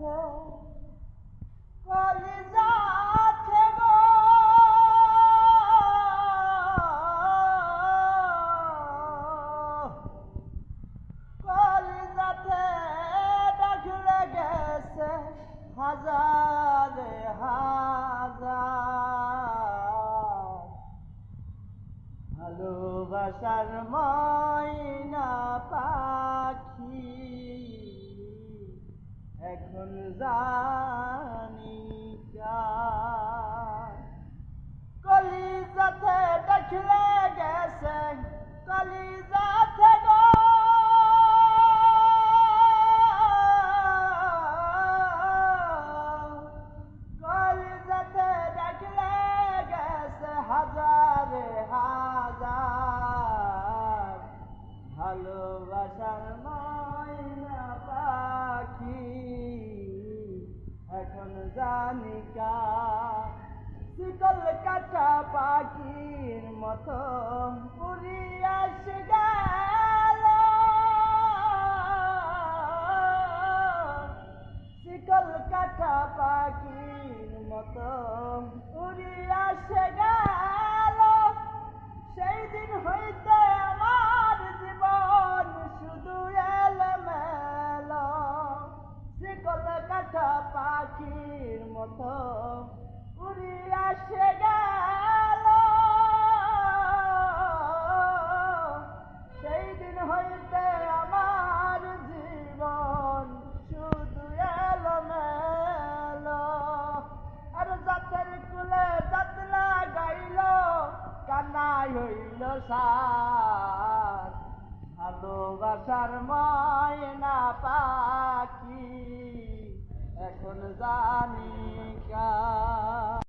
গেছে কলিজাতে গো কলিজাতে ডাকলে গেছে হাজারে হাজার ভালোবাসার ময়না পাখি এখন জানি কলিজাতে ডাকলে গেছে কলিজাতে গো কলিজাতে ডাকলে গেছে হাজারে হাজার ভালোবাসার ময়না পাখি এখন জানি শিকল কাটা পাখির মতো উড়িয়া সে গেল শিকল কাটা পাখির মতো উড়িয়া সে গেল সেই দিন হইতে আমার জীবন শুধু এলোমেলো শিকল কাটা পাখির মতো উড়িয়া সে গেল সেই দিন হইতে আমার জীবন শুধু এলোমেলো আর জাতের কুলে জাত লাগাইল কান্নাই হইল সার ভালোবাসার ময়না পাখি এখন জানি